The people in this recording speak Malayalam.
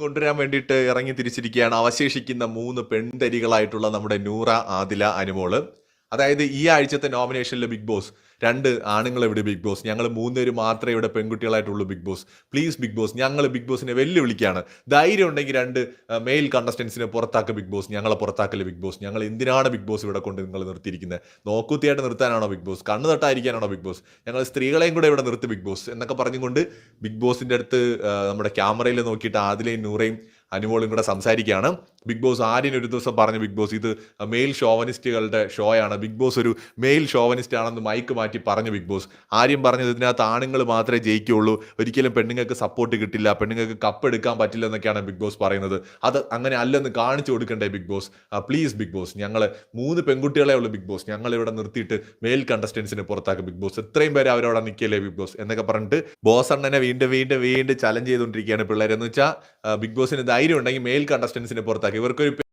കൊണ്ടുവരാൻ വേണ്ടിയിട്ട് ഇറങ്ങി തിരിച്ചിരിക്കുകയാണ് അവശേഷിക്കുന്ന 3 പെൺതരികളായിട്ടുള്ള നമ്മുടെ നൂറ, ആദില, അനുമോള്. അതായത് ഈ ആഴ്ചത്തെ നോമിനേഷനിൽ ബിഗ് ബോസ് 2 ആണുങ്ങളെ ഇവിടെ ബിഗ് ബോസ്. ഞങ്ങൾ 3 പേര് മാത്രമേ ഇവിടെ പെൺകുട്ടികളായിട്ടുള്ളൂ Bigg Boss. Please Bigg Boss, ഞങ്ങൾ ബിഗ് ബോസിനെ വെല്ലുവിളിക്കുകയാണ്. ധൈര്യം ഉണ്ടെങ്കിൽ 2 മെയിൽ കണ്ടസ്റ്റൻസിനെ പുറത്താക്കുക ബിഗ് ബോസ്. ഞങ്ങളെ പുറത്താക്കല് ബിഗ് ബോസ്. ഞങ്ങൾ എന്തിനാണ് ബിഗ് ബോസ് ഇവിടെ കൊണ്ട് നിങ്ങൾ നിർത്തിയിരിക്കുന്നത്? നോക്കുത്തിയായിട്ട് നിർത്താനാണോ ബിഗ് ബോസ്? കണ്ണു തട്ടായിരിക്കാനാണോ ബിഗ് ബോസ്? ഞങ്ങൾ സ്ത്രീകളെയും കൂടെ ഇവിടെ നിർത്തി ബിഗ് ബോസ് എന്നൊക്കെ പറഞ്ഞുകൊണ്ട് ബിഗ് ബോസിന്റെ അടുത്ത് നമ്മുടെ ക്യാമറയിൽ നോക്കിയിട്ട് ആദിലയും നൂറയും അനുമോളും കൂടെ സംസാരിക്കുകയാണ്. ബിഗ് ബോസ് ആര്യൻ ഒരു ദിവസം പറഞ്ഞു, ബിഗ് ബോസ് ഇത് മെയിൽ ഷോവനിസ്റ്റുകളുടെ ഷോ ആണ്, ബിഗ് ബോസ് ഒരു മെയിൽ ഷോവനിസ്റ്റ് ആണെന്ന് മൈക്ക് മാറ്റി പറഞ്ഞു ബിഗ് ബോസ്. ആര്യം പറഞ്ഞത് ഇതിനകത്ത് ആണുങ്ങൾ മാത്രമേ ജയിക്കുകയുള്ളൂ, ഒരിക്കലും പെണ്ണുങ്ങൾക്ക് സപ്പോർട്ട് കിട്ടില്ല, പെണ്ണുങ്ങൾക്ക് കപ്പ് എടുക്കാൻ പറ്റില്ല എന്നൊക്കെയാണ് ബിഗ് ബോസ് പറയുന്നത്. അത് അങ്ങനെ അല്ലെന്ന് കാണിച്ചു കൊടുക്കണ്ടേ Bigg Boss? Please Bigg Boss, ഞങ്ങൾ 3 പെൺകുട്ടികളെ ഉള്ളൂ ബിഗ് ബോസ്, ഞങ്ങൾ ഇവിടെ നിർത്തിയിട്ട് മെയിൽ കണ്ടസ്റ്റൻസിനെ പുറത്താക്കും ബിഗ് ബോസ്. എത്രയും പേര് അവരവിടെ നിൽക്കില്ലേ ബിഗ് ബോസ് എന്നൊക്കെ പറഞ്ഞിട്ട് ബോസ് അണ്ണനെ വീണ്ടും ചലഞ്ച് ചെയ്തുകൊണ്ടിരിക്കുകയാണ് പിള്ളേരെന്ന് വെച്ചാൽ ബിഗ് ബോസിന് ധൈര്യം ഉണ്ടെങ്കിൽ മെയിൽ കണ്ടസ്റ്റൻസിനെ പുറത്താക്കി. ഇവർക്കൊരു